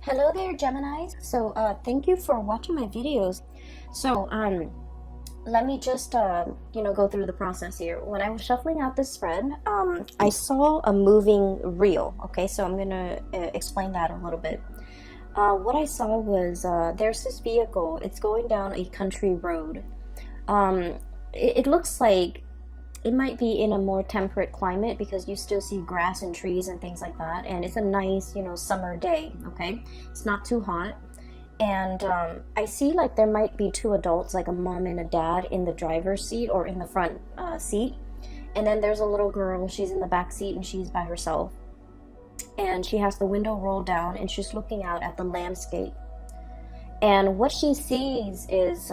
Hello there, Geminis. So, thank you for watching my videos. So, let me just, go through the process here. When I was shuffling out this spread, I saw a moving reel. Okay, so I'm gonna explain that a little bit. What I saw was there's this vehicle. It's going down a country road. Um, it looks like it might be in a more temperate climate because you still see grass and trees and things like that, and it's a nice summer day. Okay, it's not too hot, and I see like there might be two adults, like a mom and a dad, in the driver's seat or in the front seat, and then there's a little girl. She's in the back seat and she's by herself, and she has the window rolled down and she's looking out at the landscape. And what she sees is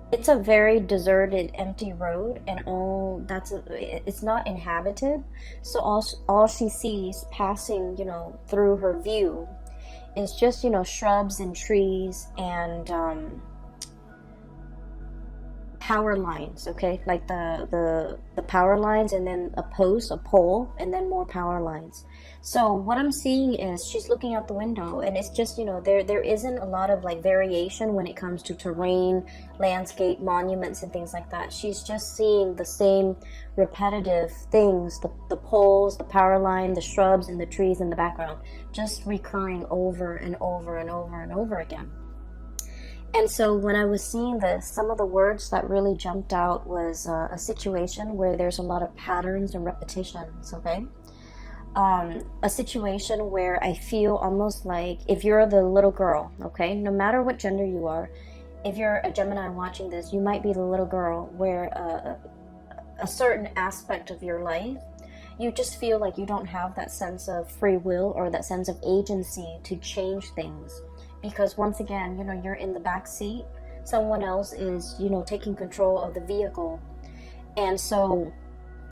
it's a very deserted, empty road, and it's not inhabited. So all she sees passing, through her view is just, shrubs and trees and power lines. Okay, like the power lines, and then a pole, and then more power lines. So what I'm seeing is she's looking out the window, and it's just, there isn't a lot of like variation when it comes to terrain, landscape, monuments, and things like that. She's just seeing the same repetitive things, the poles, the power line, the shrubs, and the trees in the background, just recurring over and over and over and over again. And so when I was seeing this, some of the words that really jumped out was a situation where there's a lot of patterns and repetitions. Okay, a situation where I feel almost like if you're the little girl, okay, no matter what gender you are, if you're a Gemini watching this, you might be the little girl where a certain aspect of your life, you just feel like you don't have that sense of free will or that sense of agency to change things. Because once again, you're in the back seat, someone else is, taking control of the vehicle. And so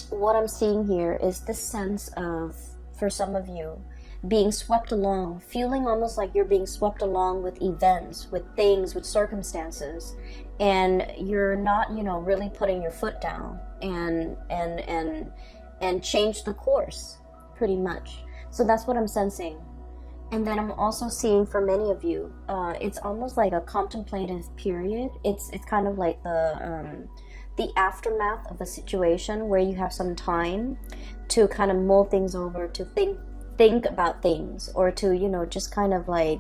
what I'm seeing here is this sense of, for some of you, being swept along, feeling almost like you're being swept along with events, with things, with circumstances, and you're not, really putting your foot down and change the course, pretty much. So that's what I'm sensing. And then I'm also seeing for many of you, it's almost like a contemplative period. It's kind of like the aftermath of a situation where you have some time to kind of mull things over, to think about things, or to just kind of like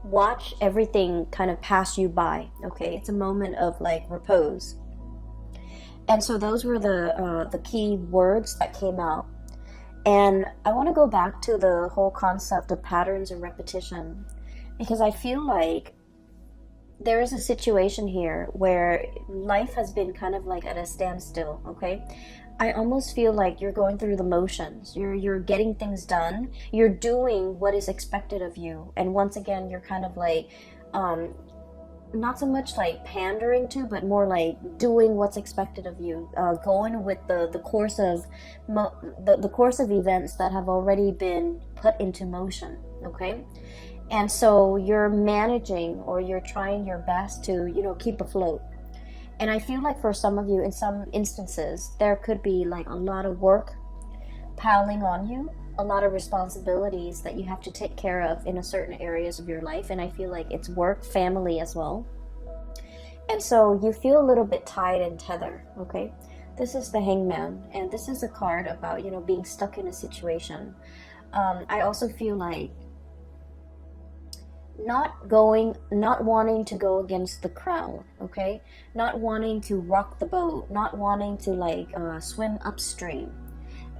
watch everything kind of pass you by. Okay, it's a moment of like repose. And so those were the key words that came out. And I want to go back to the whole concept of patterns and repetition, because I feel like there is a situation here where life has been kind of like at a standstill. Okay, I almost feel like you're going through the motions. You're getting things done. You're doing what is expected of you, and once again, you're kind of like not so much like pandering to, but more like doing what's expected of you, going with the course of the course of events that have already been put into motion. Okay, and so you're managing, or you're trying your best to keep afloat. And I feel like for some of you, in some instances, there could be like a lot of work piling on you, a lot of responsibilities that you have to take care of in a certain areas of your life. And I feel like it's work, family as well. And so you feel a little bit tied and tethered. Okay, this is the Hangman, and this is a card about being stuck in a situation. I also feel like not wanting to go against the crowd. Okay, not wanting to rock the boat, not wanting to like swim upstream.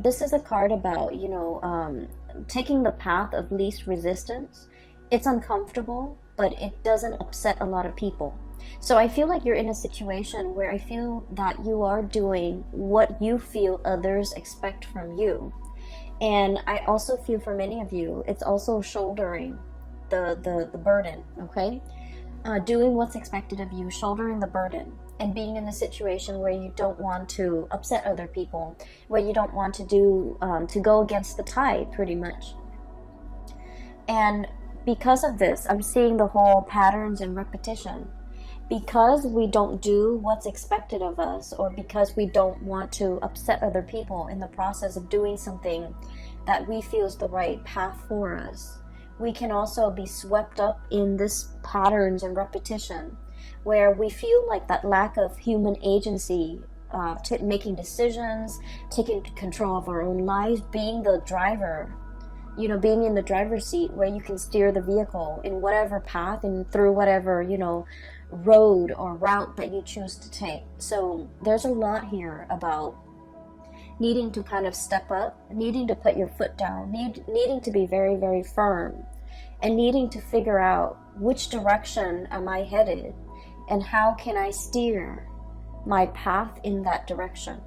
This is a card about, taking the path of least resistance. It's uncomfortable, but it doesn't upset a lot of people. So I feel like you're in a situation where I feel that you are doing what you feel others expect from you. And I also feel for many of you, it's also shouldering the burden, okay? Doing what's expected of you, shouldering the burden, and being in a situation where you don't want to upset other people, where you don't want to to go against the tide, pretty much. And because of this, I'm seeing the whole patterns and repetition. Because we don't do what's expected of us, or because we don't want to upset other people in the process of doing something that we feel is the right path for us, we can also be swept up in this patterns and repetition where we feel like that lack of human agency, making decisions, taking control of our own lives, being the driver, being in the driver's seat where you can steer the vehicle in whatever path and through whatever, road or route that you choose to take. So there's a lot here about needing to kind of step up, needing to put your foot down, needing to be very, very firm, and needing to figure out which direction am I headed and how can I steer my path in that direction.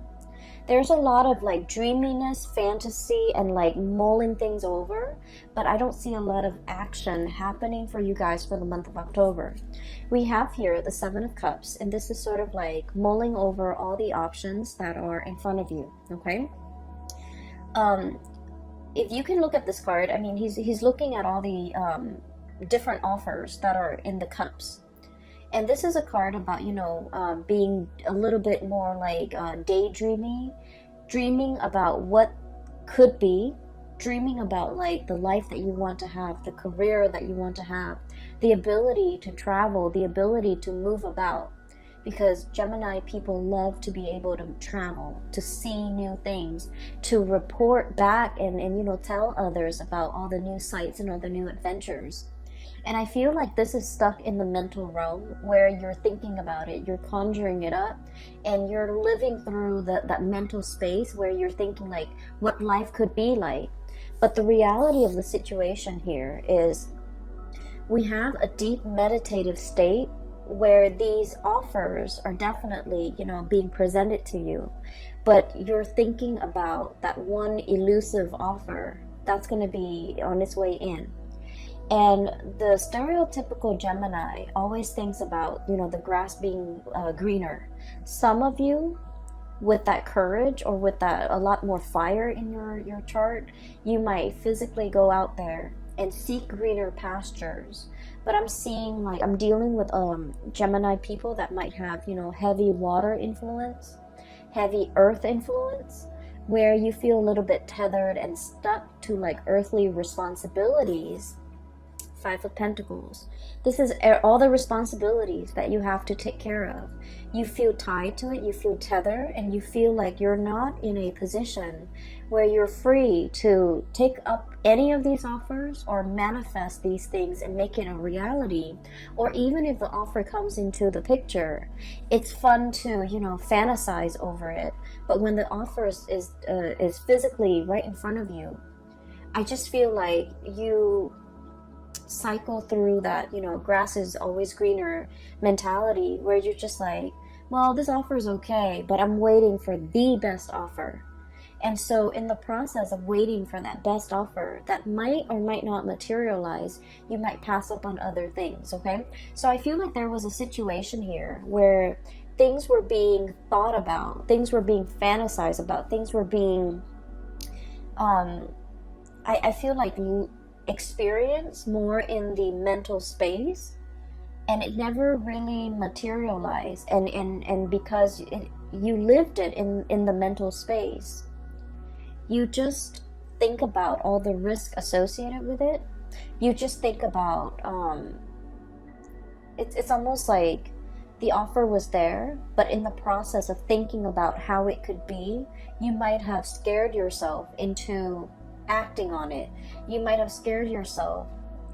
There's a lot of like dreaminess, fantasy, and like mulling things over, but I don't see a lot of action happening for you guys for the month of October. We have here the Seven of Cups, and this is sort of like mulling over all the options that are in front of you, okay? If you can look at this card, I mean, he's looking at all the different offers that are in the cups. And this is a card about, being a little bit more like daydreaming, dreaming about what could be, dreaming about like the life that you want to have, the career that you want to have, the ability to travel, the ability to move about. Because Gemini people love to be able to travel, to see new things, to report back and tell others about all the new sights and all the new adventures. And I feel like this is stuck in the mental realm where you're thinking about it, you're conjuring it up, and you're living through that mental space where you're thinking like what life could be like. But the reality of the situation here is we have a deep meditative state where these offers are definitely, being presented to you. But you're thinking about that one elusive offer that's going to be on its way in. And the stereotypical Gemini always thinks about, the grass being greener. Some of you, with that courage or with that a lot more fire in your chart, you might physically go out there and seek greener pastures. But I'm dealing with Gemini people that might have, heavy water influence, heavy earth influence, where you feel a little bit tethered and stuck to like earthly responsibilities. Five of Pentacles. This is all the responsibilities that you have to take care of. You feel tied to it, you feel tethered, and you feel like you're not in a position where you're free to take up any of these offers or manifest these things and make it a reality. Or even if the offer comes into the picture, it's fun to, fantasize over it. But when the offer is physically right in front of you, I just feel like you cycle through that, grass is always greener mentality where you're just like, well, this offer is okay, but I'm waiting for the best offer. And so in the process of waiting for that best offer that might or might not materialize, you might pass up on other things, okay? So I feel like there was a situation here where things were being thought about, things were being fantasized about, things were being I feel like experience more in the mental space, and it never really materialized, and because you lived it in the mental space, you just think about all the risk associated with it. You just think about it's almost like the offer was there, but in the process of thinking about how it could be, you might have scared yourself into acting on it. You might have scared yourself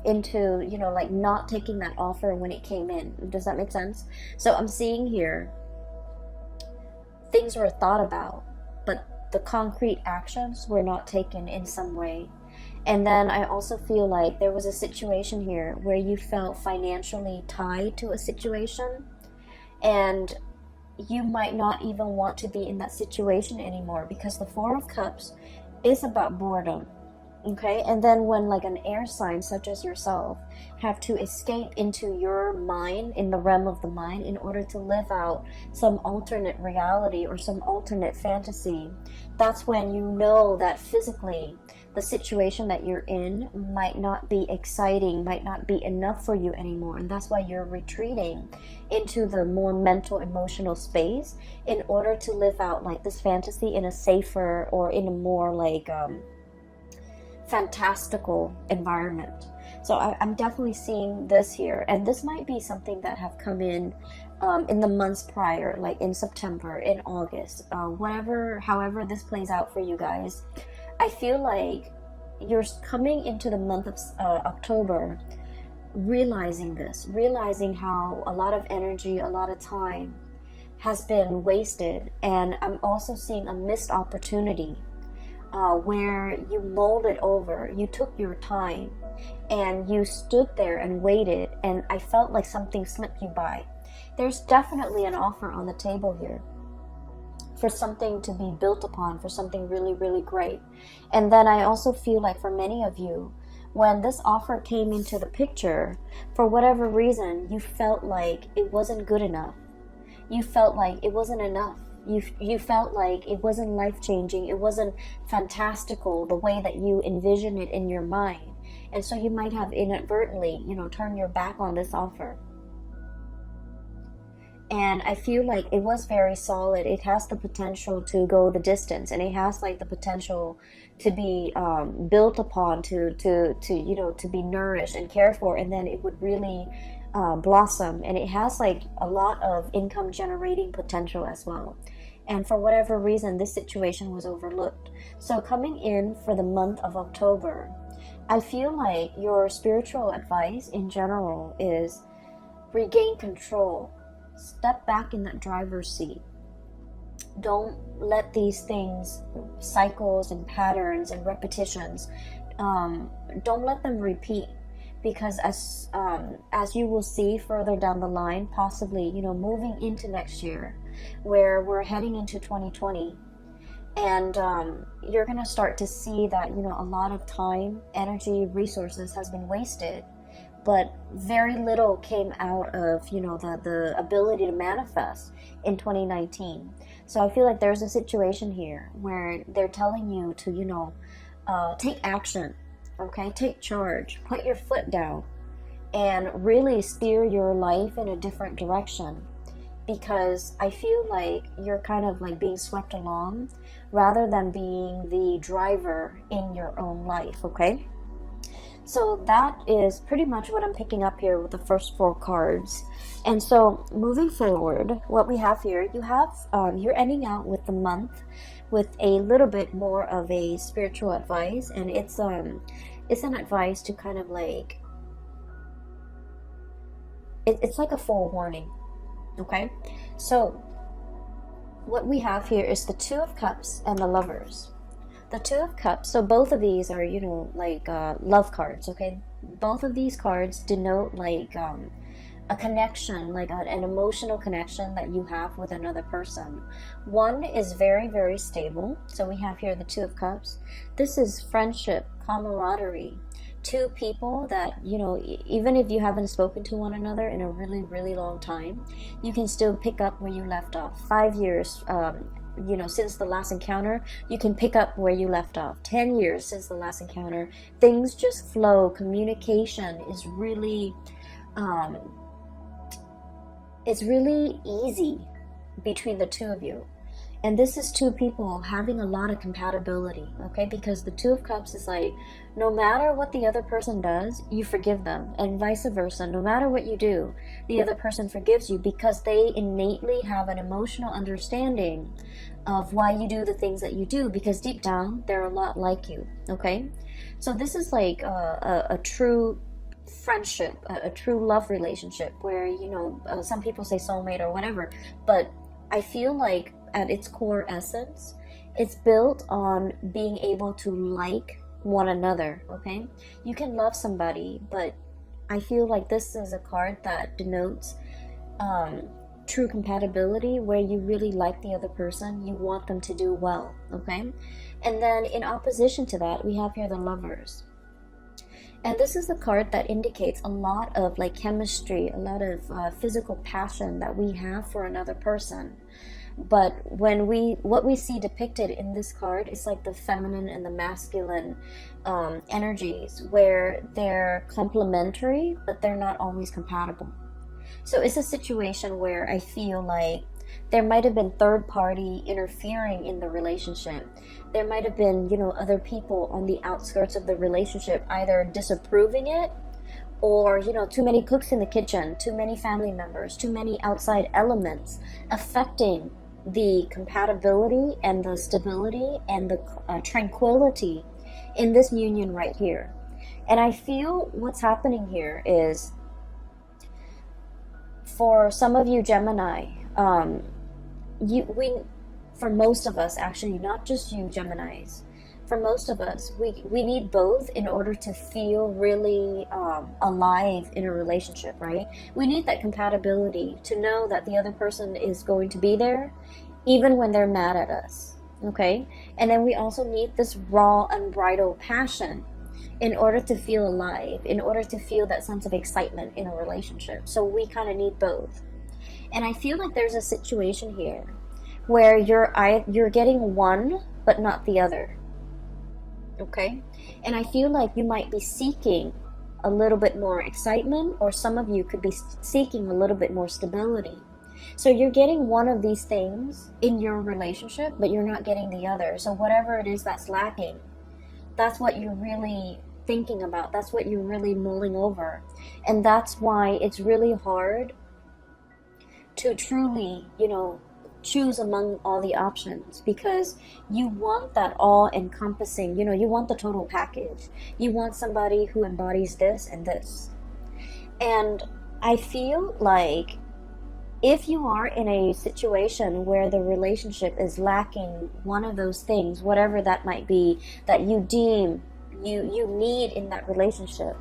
into, like not taking that offer when it came in. Does that make sense? So I'm seeing here things were thought about, but the concrete actions were not taken in some way. And then I also feel like there was a situation here where you felt financially tied to a situation, and you might not even want to be in that situation anymore, because the Four of Cups is about boredom, okay? And then when like an air sign such as yourself have to escape into your mind, in the realm of the mind, in order to live out some alternate reality or some alternate fantasy, that's when you know that physically the situation that you're in might not be exciting, might not be enough for you anymore. And that's why you're retreating into the more mental, emotional space in order to live out like this fantasy in a safer or in a more like fantastical environment. So I'm definitely seeing this here, and this might be something that have come in the months prior, like in September, in August, however this plays out for you guys. I feel like you're coming into the month of October, realizing how a lot of energy, a lot of time has been wasted, and I'm also seeing a missed opportunity where you mulled it over, you took your time, and you stood there and waited, and I felt like something slipped you by. There's definitely an offer on the table here for something to be built upon, for something really, really great. And then I also feel like for many of you, when this offer came into the picture, for whatever reason, you felt like it wasn't good enough. You felt like it wasn't enough. You felt like it wasn't life-changing. It wasn't fantastical the way that you envisioned it in your mind. And so you might have inadvertently, turned your back on this offer. And I feel like it was very solid. It has the potential to go the distance, and it has like the potential to be built upon, to be nourished and cared for, and then it would really blossom. And it has like a lot of income generating potential as well. And for whatever reason, this situation was overlooked. So coming in for the month of October, I feel like your spiritual advice in general is regain control. Step back in that driver's seat. Don't let these things, cycles and patterns and repetitions, don't let them repeat. Because as you will see further down the line, possibly, moving into next year, where we're heading into 2020, and you're going to start to see that, a lot of time, energy, resources has been wasted, but very little came out of, the ability to manifest in 2019. So I feel like there's a situation here where they're telling you to, take action, okay? Take charge, put your foot down, and really steer your life in a different direction. Because I feel like you're kind of like being swept along rather than being the driver in your own life, okay? So that is pretty much what I'm picking up here with the first 4 cards. And so moving forward, what we have here, you're ending out with the month with a little bit more of a spiritual advice, and it's an advice to kind of like, it's like a forewarning. Okay, so what we have here is the 2 of Cups and the Lovers. The 2 of Cups, so both of these are, love cards, okay? Both of these cards denote like a connection, like an emotional connection that you have with another person. One is very, very stable. So we have here the 2 of Cups. This is friendship, camaraderie. 2 people that, even if you haven't spoken to one another in a really, really long time, you can still pick up where you left off. 5 years, since the last encounter, you can pick up where you left off. 10 years since the last encounter, things just flow. Communication is really, it's really easy between the 2 of you. And this is 2 people having a lot of compatibility, okay? Because the 2 of Cups is like, no matter what the other person does, you forgive them. And vice versa. No matter what you do, the other person forgives you because they innately have an emotional understanding of why you do the things that you do. Because deep down, they're a lot like you, okay? So this is like a true friendship, a true love relationship where, some people say soulmate or whatever. But I feel like at its core essence, it's built on being able to like one another, okay? You can love somebody, but I feel like this is a card that denotes true compatibility, where you really like the other person, you want them to do well, okay? And then in opposition to that, we have here the Lovers. And this is the card that indicates a lot of like chemistry, a lot of physical passion that we have for another person. But what we see depicted in this card is like the feminine and the masculine energies, where they're complementary, but they're not always compatible. So it's a situation where I feel like There might have been third party interfering in the relationship. There might have been, other people on the outskirts of the relationship either disapproving it, or, too many cooks in the kitchen, too many family members, too many outside elements affecting the compatibility and the stability and the tranquility in this union right here. And I feel what's happening here is, for some of you Gemini, for most of us, actually, not just you Geminis, for most of us, we need both in order to feel really alive in a relationship, right? We need that compatibility to know that the other person is going to be there even when they're mad at us, okay? And then we also need this raw, unbridled passion in order to feel alive, in order to feel that sense of excitement in a relationship. So we kind of need both. And I feel like there's a situation here where you're getting one but not the other. Okay? And I feel like you might be seeking a little bit more excitement, or some of you could be seeking a little bit more stability. So you're getting one of these things in your relationship, but you're not getting the other. So whatever it is that's lacking, that's what you're really thinking about. That's what you're really mulling over. And that's why it's really hard to truly, choose among all the options, because you want that all-encompassing, you want the total package. You want somebody who embodies this and this. And I feel like if you are in a situation where the relationship is lacking one of those things, whatever that might be, that you deem you need in that relationship,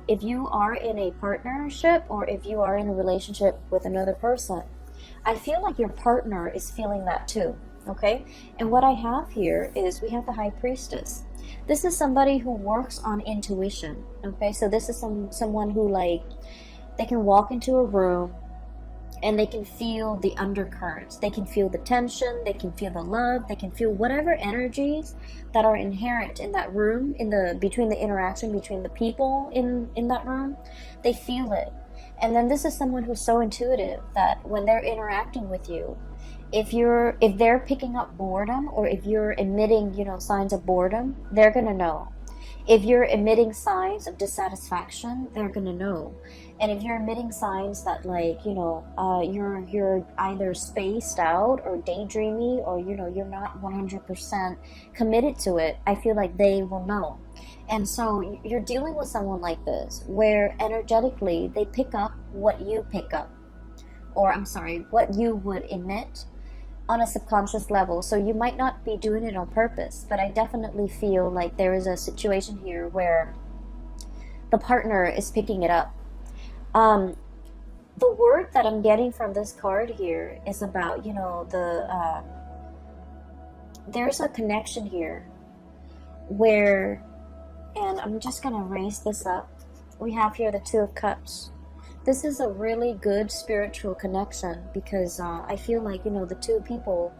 if you are in a partnership, or if you are in a relationship with another person, I feel like your partner is feeling that too, okay? And what I have here is we have the High Priestess. This is somebody who works on intuition, okay? So this is someone who, like, they can walk into a room and they can feel the undercurrents. They can feel the tension, they can feel the love, they can feel whatever energies that are inherent in that room, between the interaction between the people in that room. They feel it. And then this is someone who's so intuitive that when they're interacting with you, if they're picking up boredom, or if you're emitting, signs of boredom, they're gonna know. If you're emitting signs of dissatisfaction, they're gonna know. And if you're emitting signs that, like, you're either spaced out or daydreamy, or you're not 100% committed to it, I feel like they will know. And so you're dealing with someone like this, where energetically they pick up what you pick up, or what you would emit on a subconscious level. So you might not be doing it on purpose, but I definitely feel like there is a situation here where the partner is picking it up. The word that I'm getting from this card here is about, there's a connection here where, and I'm just going to raise this up. We have here the Two of Cups. This is a really good spiritual connection, because I feel like, the two people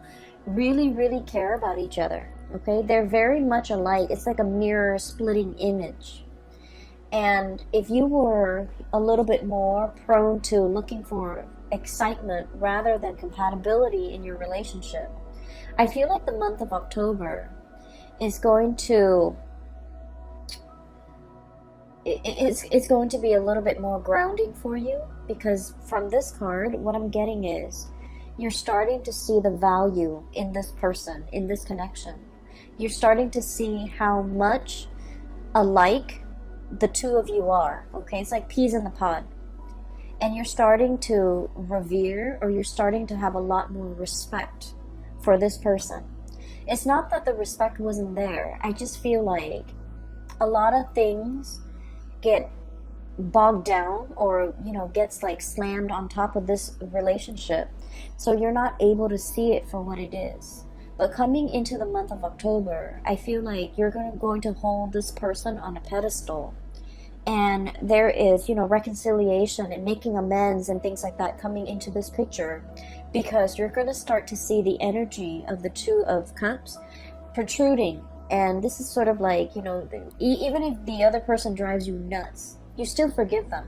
really, really care about each other. Okay? They're very much alike. It's like a mirror splitting image. And if you were a little bit more prone to looking for excitement rather than compatibility in your relationship, I feel like the month of October is going to it's going to be a little bit more grounding for you, because from this card, what I'm getting is you're starting to see the value in this person, in this connection. You're starting to see how much alike the two of you are, okay? It's like peas in the pod. And you're starting to revere, or you're starting to have a lot more respect for this person. It's not that the respect wasn't there. I just feel like a lot of things get bogged down, or gets like slammed on top of this relationship, so you're not able to see it for what it is. But coming into the month of October, I feel like you're going to hold this person on a pedestal, and there is reconciliation and making amends and things like that coming into this picture, because you're going to start to see the energy of the Two of Cups protruding. And this is sort of like, even if the other person drives you nuts, you still forgive them.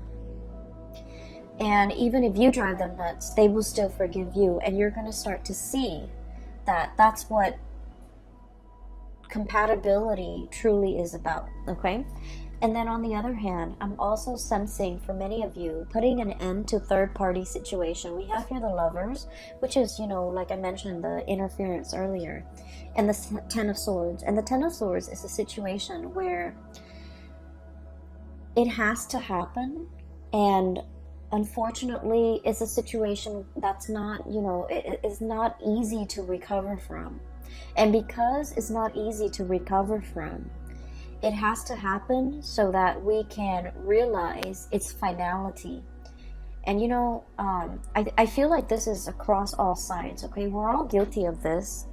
And even if you drive them nuts, they will still forgive you. And you're going to start to see that that's what compatibility truly is about, okay? And then on the other hand, I'm also sensing for many of you putting an end to third-party situation. We have here the Lovers, which is, you know, like I mentioned, the interference earlier, and the Ten of Swords. And the Ten of Swords is a situation where it has to happen, and unfortunately it's a situation that's not, you know, it is not easy to recover from. And because it's not easy to recover from, it has to happen so that we can realize its finality. And you know, I feel like this is across all sides, okay? We're all guilty of this.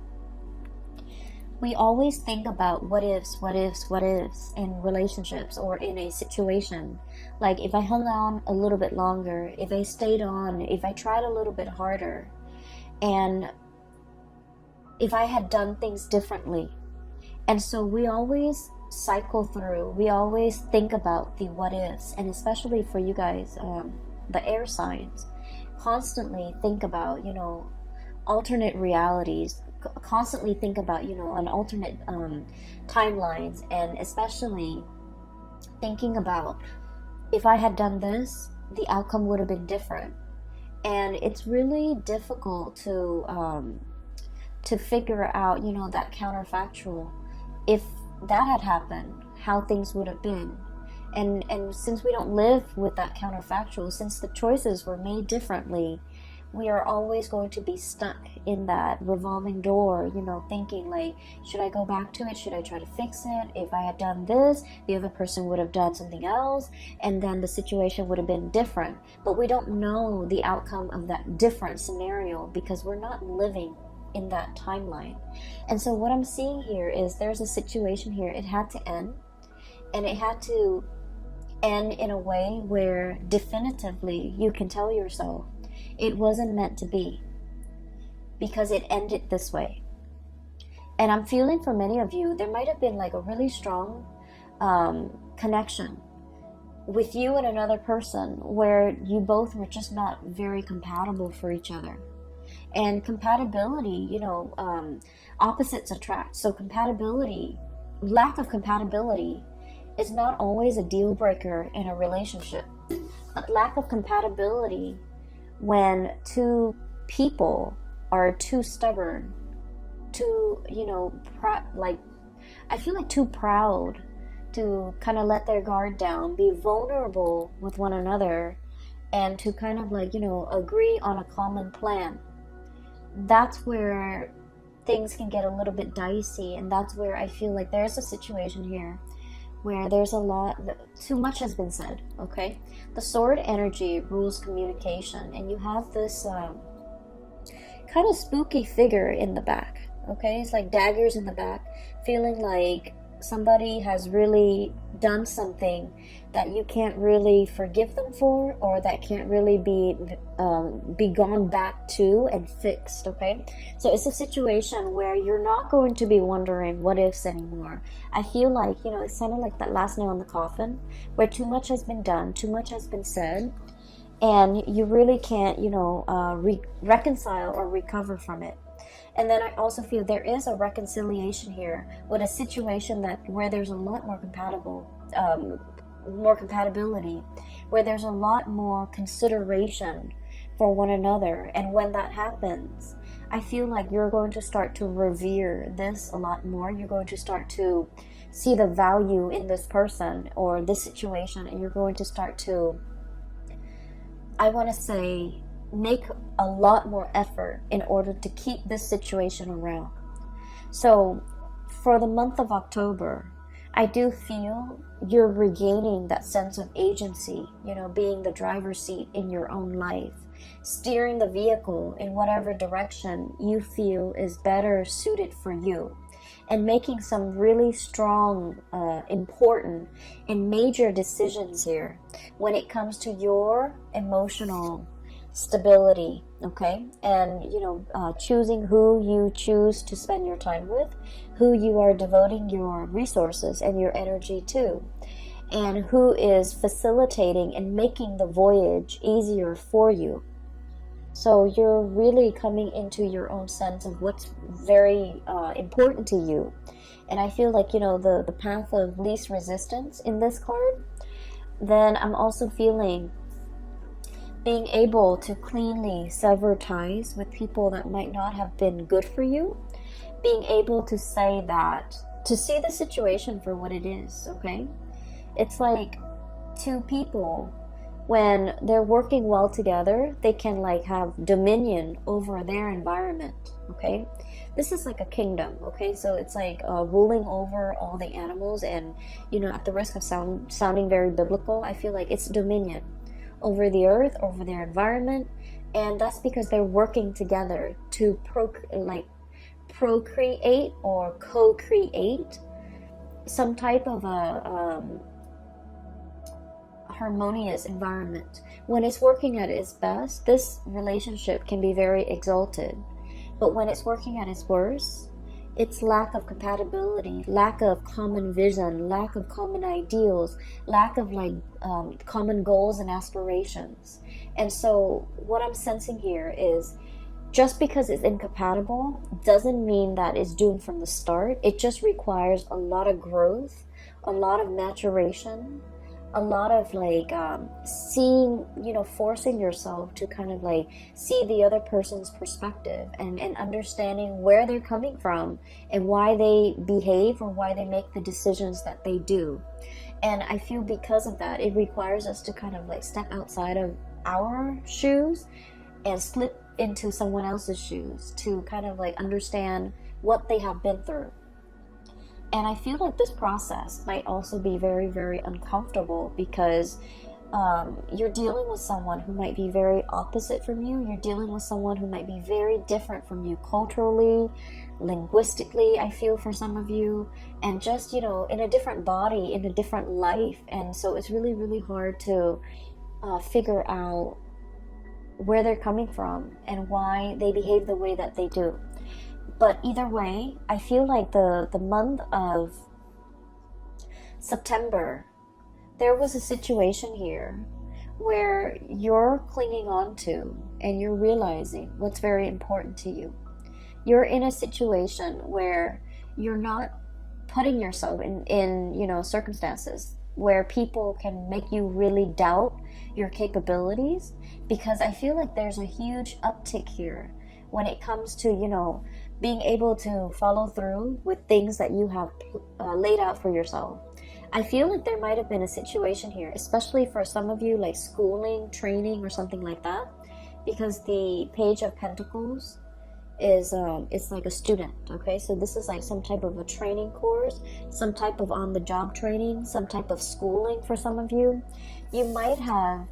We always think about what ifs in relationships or in a situation. Like, if I hung on a little bit longer, if I stayed on, if I tried a little bit harder, and if I had done things differently. And so we always cycle through, we always think about the what ifs, and especially for you guys, the air signs, constantly think about, you know, alternate realities, constantly think about, you know, an alternate timelines, and especially thinking about, if I had done this, the outcome would have been different. And it's really difficult to figure out, you know, that counterfactual. If that had happened, how things would have been. And since we don't live with that counterfactual, since the choices were made differently, we are always going to be stuck in that revolving door, you know, thinking like, should I go back to it? Should I try to fix it? If I had done this, the other person would have done something else, and then the situation would have been different. But we don't know the outcome of that different scenario because we're not living in that timeline. And so what I'm seeing here is there's a situation here, it had to end, and it had to end in a way where definitively you can tell yourself it wasn't meant to be, because it ended this way. And I'm feeling for many of you, there might have been like a really strong connection with you and another person where you both were just not very compatible for each other. And compatibility, you know, opposites attract. So compatibility, lack of compatibility is not always a deal breaker in a relationship. But lack of compatibility when two people are too stubborn, too, you know, I feel like too proud to kind of let their guard down, be vulnerable with one another, and to kind of like, you know, agree on a common plan. That's where things can get a little bit dicey, and that's where I feel like there's a situation here where there's a lot, too much has been said, okay? The sword energy rules communication, and you have this kind of spooky figure in the back, okay? It's like daggers in the back, feeling like somebody has really done something that you can't really forgive them for, or that can't really be gone back to and fixed, okay? So it's a situation where you're not going to be wondering what ifs anymore. I feel like, you know, it's kind of like that last nail in the coffin, where too much has been done, too much has been said, and you really can't, you know, reconcile or recover from it. And then I also feel there is a reconciliation here with a situation where there's a lot more more compatibility, where there's a lot more consideration for one another. And when that happens, I feel like you're going to start to revere this a lot more. You're going to start to see the value in this person or this situation, and you're going to start to, I want to say, make a lot more effort in order to keep this situation around. So for the month of October, I do feel you're regaining that sense of agency, you know, being the driver's seat in your own life, steering the vehicle in whatever direction you feel is better suited for you, and making some really strong, important, and major decisions here when it comes to your emotional stability, okay? And, you know, choosing who you choose to spend your time with, who you are devoting your resources and your energy to. and who is facilitating and making the voyage easier for you. So you're really coming into your own sense of what's very important to you. And I feel like, the path of least resistance in this card. Then I'm also feeling being able to cleanly sever ties with people that might not have been good for you. Being able to say that, to see the situation for what it is, okay? It's like two people, when they're working well together, they can like have dominion over their environment, okay? This is like a kingdom, okay? So it's like ruling over all the animals, and at the risk of sounding very biblical, I feel like it's dominion over the earth, over their environment. And that's because they're working together to procreate or co-create some type of a harmonious environment. When it's working at its best, this relationship can be very exalted. But when it's working at its worst, it's lack of compatibility, lack of common vision, lack of common ideals, lack of common goals and aspirations. And so what I'm sensing here is, just because it's incompatible doesn't mean that it's doomed from the start. It just requires a lot of growth, a lot of maturation, a lot of seeing, forcing yourself to kind of see the other person's perspective, and understanding where they're coming from and why they behave or why they make the decisions that they do. And I feel because of that, it requires us to kind of step outside of our shoes and slip into someone else's shoes to kind of understand what they have been through. And I feel like this process might also be very, very uncomfortable, because you're dealing with someone who might be very opposite from you. You're dealing with someone who might be very different from you culturally, linguistically, I feel, for some of you, and just, in a different body, in a different life. And so it's really, really hard to figure out where they're coming from and why they behave the way that they do. But either way, I feel like the month of September, there was a situation here where you're clinging on to and you're realizing what's very important to you. You're in a situation where you're not putting yourself in circumstances where people can make you really doubt your capabilities, because I feel like there's a huge uptick here when it comes to, being able to follow through with things that you have laid out for yourself. I feel like there might have been a situation here, especially for some of you, like schooling, training, or something like that, because the Page of Pentacles is it's like a student, okay? So this is like some type of a training course, some type of on-the-job training, some type of schooling for some of you. You might have,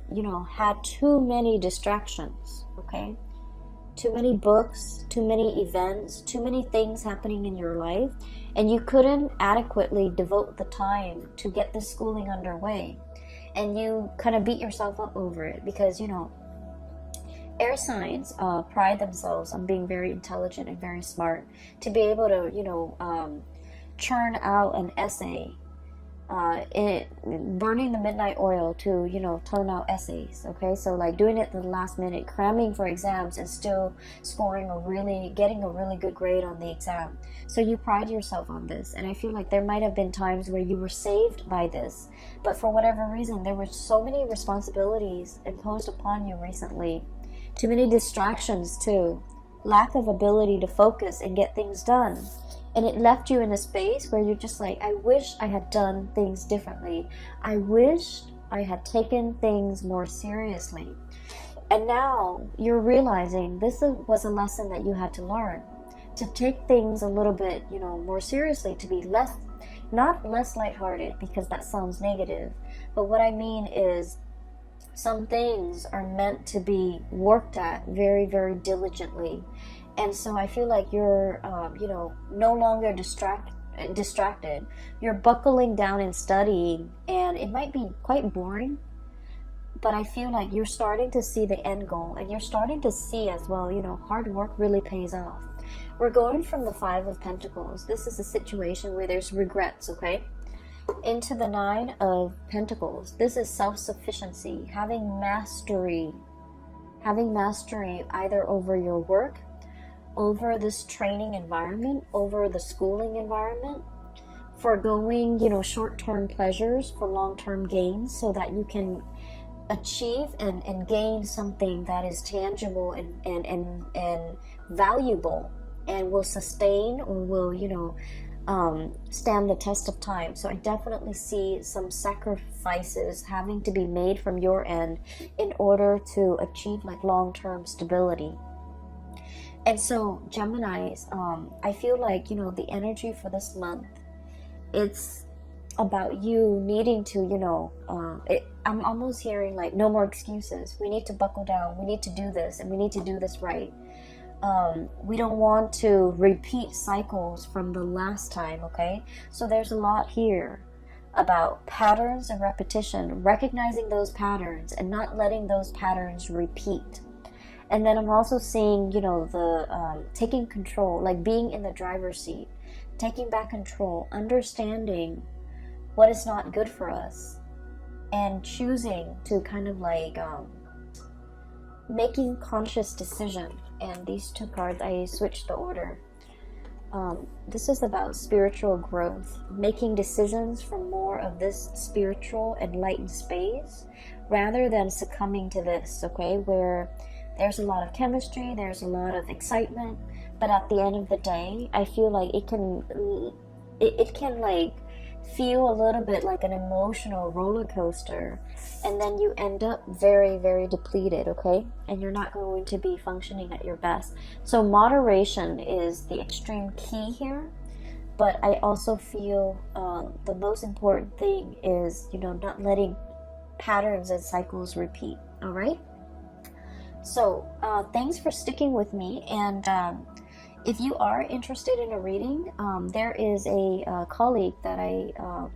had too many distractions, okay? Too many books, too many events, too many things happening in your life, and you couldn't adequately devote the time to get this schooling underway. And you kind of beat yourself up over it because, air signs pride themselves on being very intelligent and very smart. To be able to, churn out an essay, burning the midnight oil to turn out essays, okay? So like doing it at the last minute, cramming for exams and still getting a really good grade on the exam. So you pride yourself on this, and I feel like there might have been times where you were saved by this, but for whatever reason there were so many responsibilities imposed upon you recently, too many distractions too, lack of ability to focus and get things done. And it left you in a space where you're just like, I wish I had done things differently. I wished I had taken things more seriously. And now you're realizing this was a lesson that you had to learn. To take things a little bit, more seriously, to be not less lighthearted, because that sounds negative. But what I mean is, some things are meant to be worked at very, very diligently. And so I feel like you're, no longer distracted. You're buckling down and studying, and it might be quite boring, but I feel like you're starting to see the end goal, and you're starting to see as well, hard work really pays off. We're going from the Five of Pentacles. This is a situation where there's regrets, okay? into the Nine of Pentacles. This is self-sufficiency, having mastery either over your work, over this training environment, over the schooling environment, foregoing, short-term pleasures for long-term gains so that you can achieve and gain something that is tangible and valuable and will sustain or will, stand the test of time. So I definitely see some sacrifices having to be made from your end in order to achieve like long-term stability. And so Geminis, I feel like, the energy for this month, it's about you needing to, I'm almost hearing like no more excuses. We need to buckle down. We need to do this, and we need to do this right. We don't want to repeat cycles from the last time, okay? So there's a lot here about patterns and repetition, recognizing those patterns and not letting those patterns repeat. And then I'm also seeing, the taking control, like being in the driver's seat, taking back control, understanding what is not good for us, and choosing to kind of like making conscious decision. And these two cards, I switched the order. This is about spiritual growth, making decisions from more of this spiritual enlightened space rather than succumbing to this, okay, where there's a lot of chemistry, there's a lot of excitement, but at the end of the day, I feel like it can like feel a little bit like an emotional roller coaster, and then you end up very, very depleted, okay? And you're not going to be functioning at your best. So moderation is the extreme key here, but I also feel the most important thing is, not letting patterns and cycles repeat, all right? So thanks for sticking with me, and if you are interested in a reading, there is a colleague that I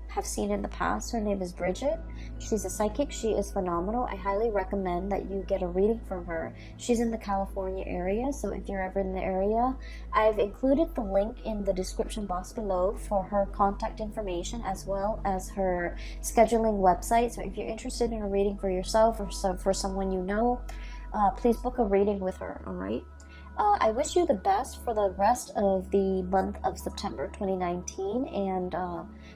have seen in the past. Her name is Bridget. She's a psychic. She is phenomenal. I highly recommend that you get a reading from her. She's in the California area, so if you're ever in the area, I've included the link in the description box below for her contact information as well as her scheduling website. So if you're interested in a reading for yourself or for someone you know, please book a reading with her, all right? I wish you the best for the rest of the month of September 2019, and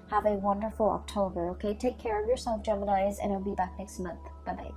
have a wonderful October, okay? Take care of yourself, Geminis, and I'll be back next month. Bye-bye.